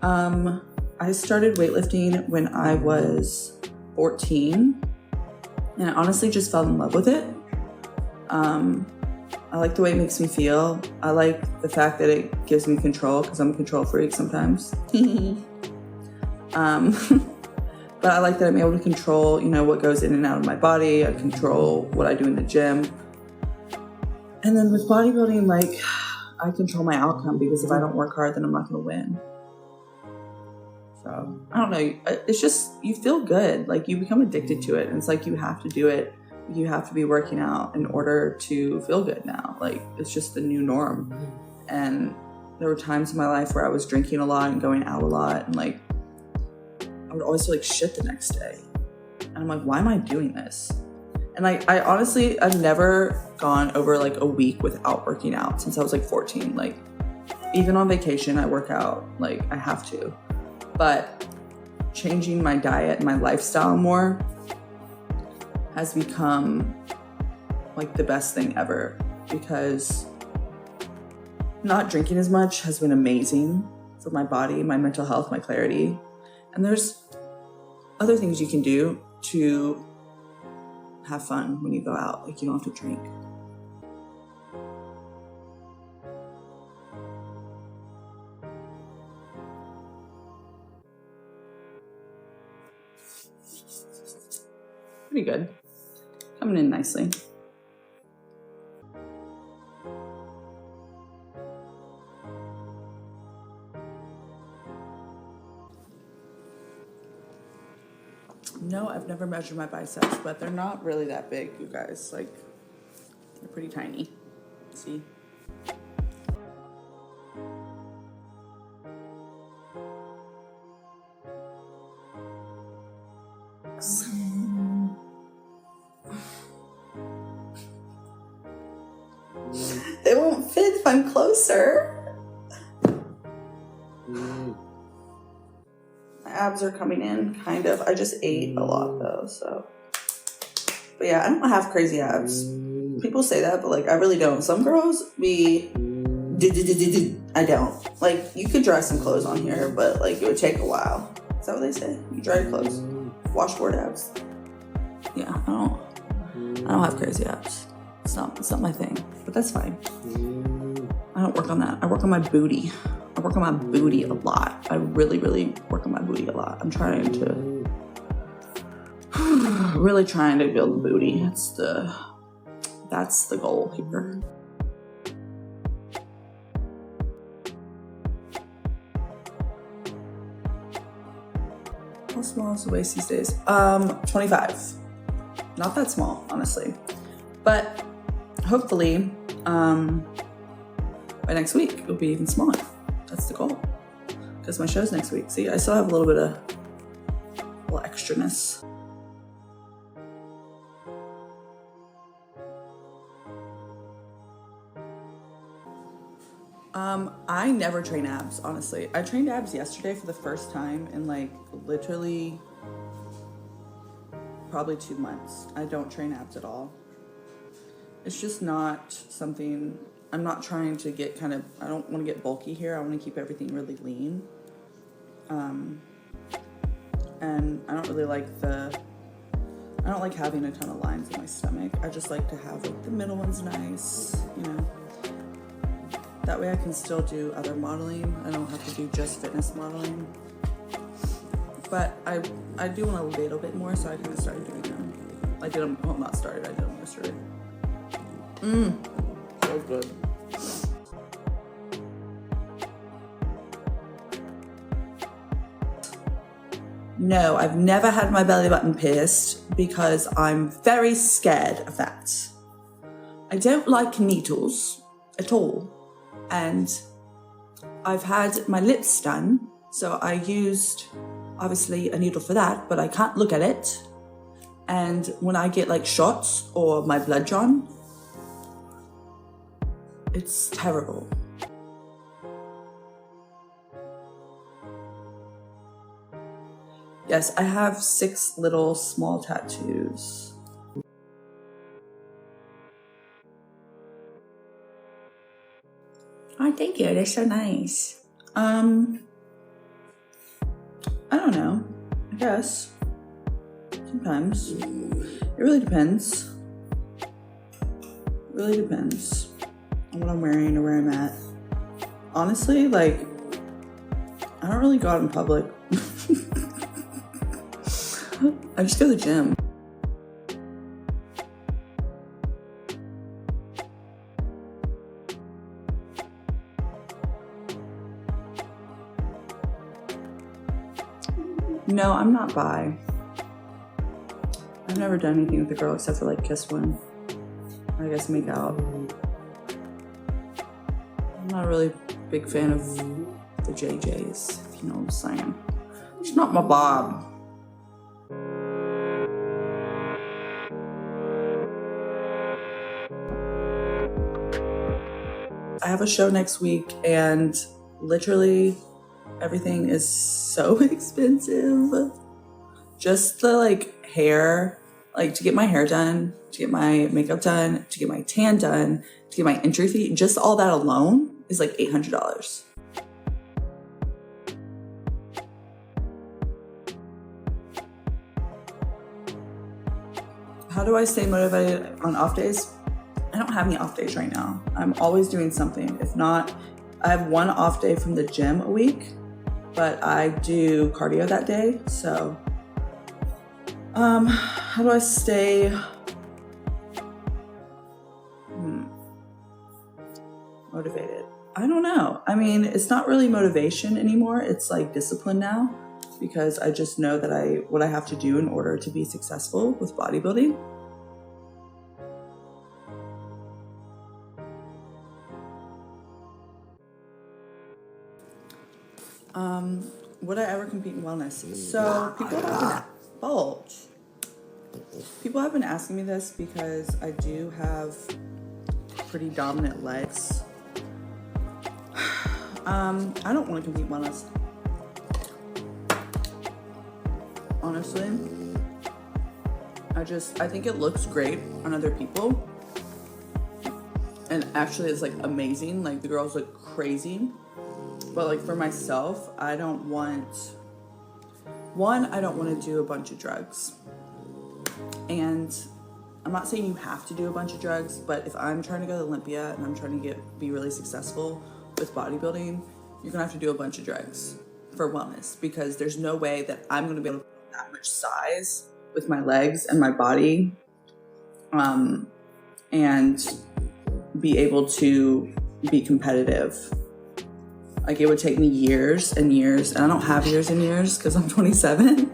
I started weightlifting when I was 14, and I honestly just fell in love with it. I like the way it makes me feel. I like the fact that it gives me control, because I'm a control freak sometimes. But I like that I'm able to control, what goes in and out of my body. I control what I do in the gym. And then with bodybuilding, I control my outcome, because if I don't work hard, then I'm not going to win. So, I don't know. It's just, you feel good. You become addicted to it. And it's you have to do it. You have to be working out in order to feel good now. It's just the new norm. And there were times in my life where I was drinking a lot and going out a lot. And I would always feel like shit the next day. And I'm like, why am I doing this? And I honestly, I've never gone over a week without working out since I was 14. Even on vacation, I work out. I have to. But changing my diet and my lifestyle more has become the best thing ever, because not drinking as much has been amazing for my body, my mental health, my clarity. And there's other things you can do to have fun when you go out. You don't have to drink. Pretty good. Coming in nicely. No, I've never measured my biceps, but they're not really that big, you guys. They're pretty tiny. See? They won't fit if I'm closer. My abs are coming in, kind of. I just ate a lot, though, so. But yeah, I don't have crazy abs. People say that, but I really don't. Some girls I don't. You could dry some clothes on here, but it would take a while. Is that what they say? You dry your clothes. Washboard abs. Yeah, I don't have crazy abs. It's not my thing, but that's fine. I don't work on that. I work on my booty. I work on my booty a lot. I really, really work on my booty a lot. I'm trying to, really trying to build a booty. That's the goal here. How small is the waist these days? 25. Not that small, honestly. But hopefully, by next week, it'll be even smaller. That's the goal. Because my show's next week. See, I still have a little bit of extraness. I never train abs, honestly. I trained abs yesterday for the first time in literally probably 2 months. I don't train abs at all. It's just not something, I'm not trying to get I don't want to get bulky here. I want to keep everything really lean. And I don't really I don't like having a ton of lines in my stomach. I just like to have the middle one's nice, That way I can still do other modeling. I don't have to do just fitness modeling. But I do want a little bit more, so I kind of started doing them. I did them, well, not started, I did them yesterday. So good. No, I've never had my belly button pierced because I'm very scared of that. I don't like needles at all. And I've had my lips done, so I used, obviously, a needle for that, but I can't look at it. And when I get shots or my blood drawn, it's terrible. Yes, I have 6 little small tattoos. Oh, thank you. They're so nice. I don't know. I guess. Sometimes. It really depends. It really depends on what I'm wearing or where I'm at. Honestly, like, I don't really go out in public. I just go to the gym. No, I'm not bi. I've never done anything with a girl except for like kiss one. I guess make out. I'm not a really big fan of the JJs, if you know what I'm saying. It's not my bob. I have a show next week and literally everything is so expensive. Just the like hair, like to get my hair done, to get my makeup done, to get my tan done, to get my entry fee, just all that alone is like $800. How do I stay motivated on off days? I don't have any off days right now. I'm always doing something. If not, I have one off day from the gym a week, but I do cardio that day. So, how do I stay motivated? I don't know. I mean, it's not really motivation anymore. It's like discipline now, because I just know that what I have to do in order to be successful with bodybuilding. Would I ever compete in wellness? So people have been asking me this because I do have pretty dominant legs. I don't want to compete in wellness. Honestly, I think it looks great on other people, and actually it's like amazing. Like the girls look crazy. But like for myself, I don't want to do a bunch of drugs. And I'm not saying you have to do a bunch of drugs, but if I'm trying to go to Olympia and I'm trying to be really successful with bodybuilding, you're gonna have to do a bunch of drugs for wellness, because there's no way that I'm gonna be able to put that much size with my legs and my body, and be able to be competitive. Like it would take me years and years, and I don't have years and years because I'm 27.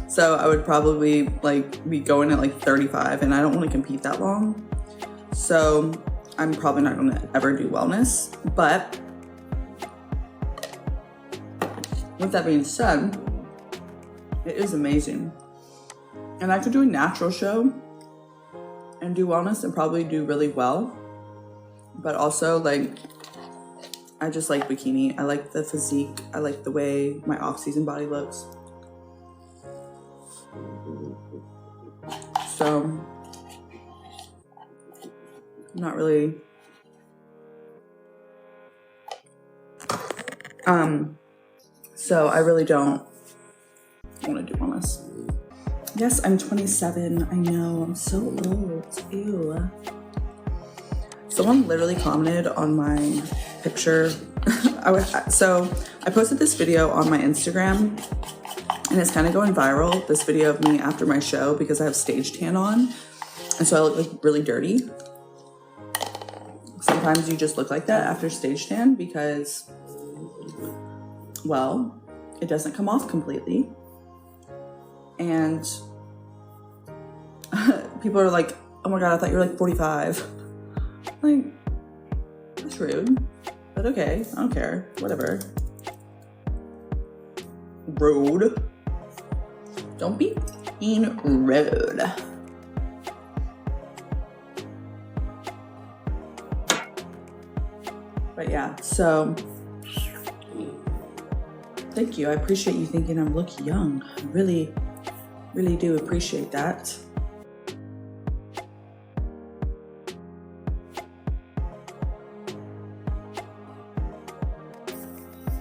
So I would probably like be going at like 35, and I don't want to compete that long. So I'm probably not going to ever do wellness. But with that being said, it is amazing. And I could do a natural show and do wellness and probably do really well. But also like, I just like bikini. I like the physique. I like the way my off-season body looks. So, not really. So I really don't want to do wellness. Yes, I'm 27. I know, I'm so old. Ew. Someone literally commented on my picture. So I posted this video on my Instagram, and it's kind of going viral, this video of me after my show, because I have stage tan on, and so I look like really dirty. Sometimes you just look like that after stage tan because, well, it doesn't come off completely. And people are like, oh my God, I thought you were like 45. Like, that's rude, but okay, I don't care, whatever. Rude. Don't be being rude. But yeah, so thank you. I appreciate you thinking I look young. I really, really do appreciate that.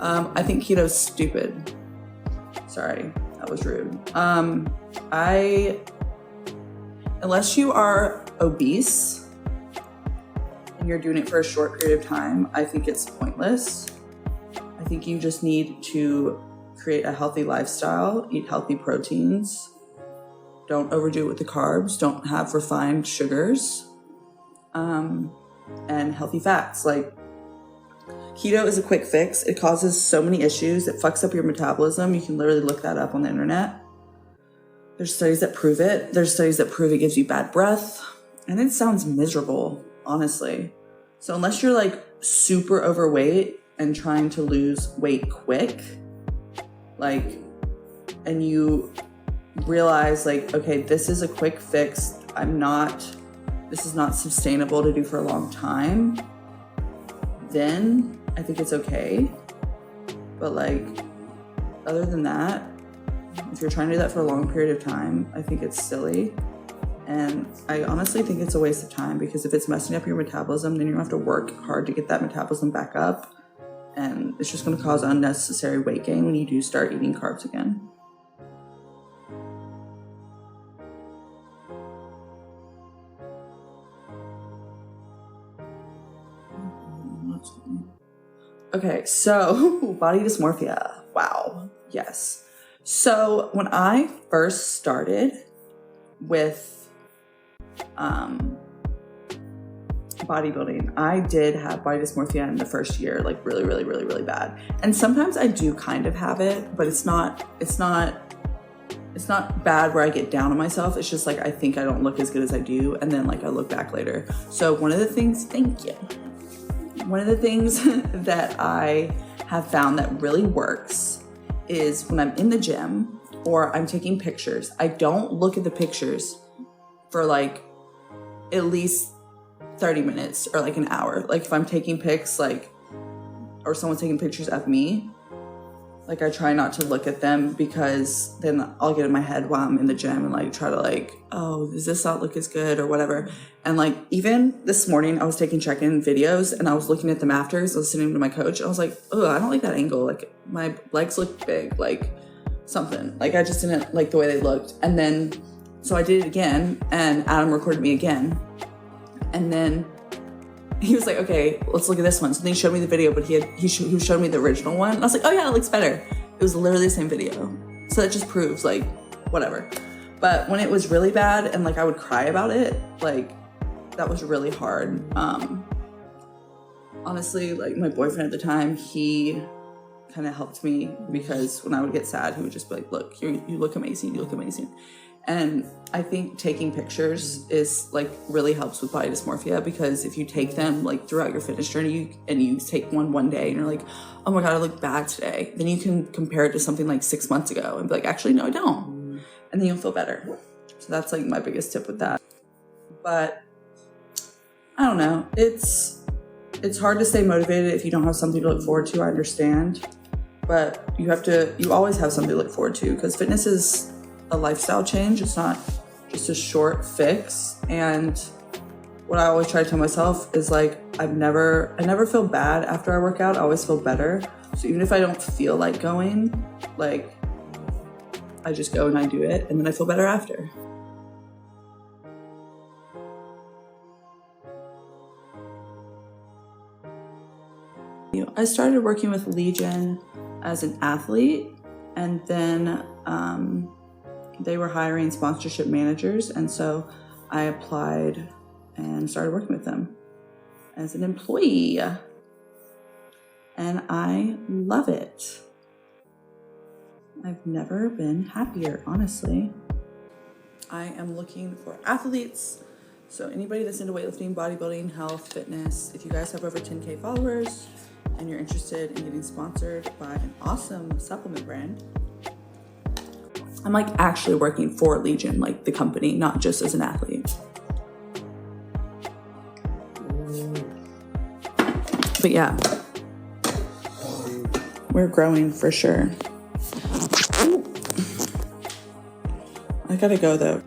I think keto's stupid. Sorry, that was rude. Unless you are obese and you're doing it for a short period of time, I think it's pointless. I think you just need to create a healthy lifestyle, eat healthy proteins, don't overdo it with the carbs, don't have refined sugars, and healthy fats. Like, keto is a quick fix. It causes so many issues. It fucks up your metabolism. You can literally look that up on the internet. There's studies that prove it. There's studies that prove it gives you bad breath. And it sounds miserable, honestly. So unless you're like super overweight and trying to lose weight quick, like, and you realize like, okay, this is a quick fix. This is not sustainable to do for a long time, then I think it's okay. But like, other than that, if you're trying to do that for a long period of time, I think it's silly. And I honestly think it's a waste of time, because if it's messing up your metabolism, then you're gonna have to work hard to get that metabolism back up. And it's just gonna cause unnecessary weight gain when you do start eating carbs again. Okay, so body dysmorphia. Wow. Yes. So when I first started with bodybuilding, I did have body dysmorphia in the first year, like really, really, really, really bad. And sometimes I do kind of have it, but it's not bad where I get down on myself. It's just like, I think I don't look as good as I do. And then like I look back later. So one of the things, thank you. One of the things that I have found that really works is when I'm in the gym or I'm taking pictures, I don't look at the pictures for like at least 30 minutes or like an hour. Like if I'm taking pics, like, or someone's taking pictures of me, like I try not to look at them, because then I'll get in my head while I'm in the gym and like try to like, oh, does this not look as good or whatever. And like even this morning I was taking check-in videos and I was looking at them after, so I was listening to my coach and I was like, oh, I don't like that angle. Like my legs look big, like something. Like I just didn't like the way they looked. And then, so I did it again and Adam recorded me again. And then he was like, okay, let's look at this one. So then he showed me the video, but he showed me the original one. And I was like, oh yeah, it looks better. It was literally the same video. So that just proves like, whatever. But when it was really bad and like I would cry about it, like that was really hard. Honestly, like my boyfriend at the time, he kind of helped me, because when I would get sad, he would just be like, look, you look amazing, you look amazing. And I think taking pictures is like really helps with body dysmorphia, because if you take them like throughout your fitness journey and you take one day and you're like, oh my God, I look bad today. Then you can compare it to something like 6 months ago and be like, actually, no, I don't. And then you'll feel better. So that's like my biggest tip with that. But I don't know. It's hard to stay motivated if you don't have something to look forward to. I understand. But you always have something to look forward to, because fitness is a lifestyle change. It's not just a short fix. And what I always try to tell myself is like, I never feel bad after I work out. I always feel better. So even if I don't feel like going, like I just go and I do it, and then I feel better after. I started working with Legion as an athlete, and then they were hiring sponsorship managers, and so I applied and started working with them as an employee, and I love it. I've never been happier, honestly. I am looking for athletes, so anybody that's into weightlifting, bodybuilding, health, fitness, if you guys have over 10K followers and you're interested in getting sponsored by an awesome supplement brand, I'm like actually working for Legion, like the company, not just as an athlete. But yeah, we're growing for sure. I gotta go though.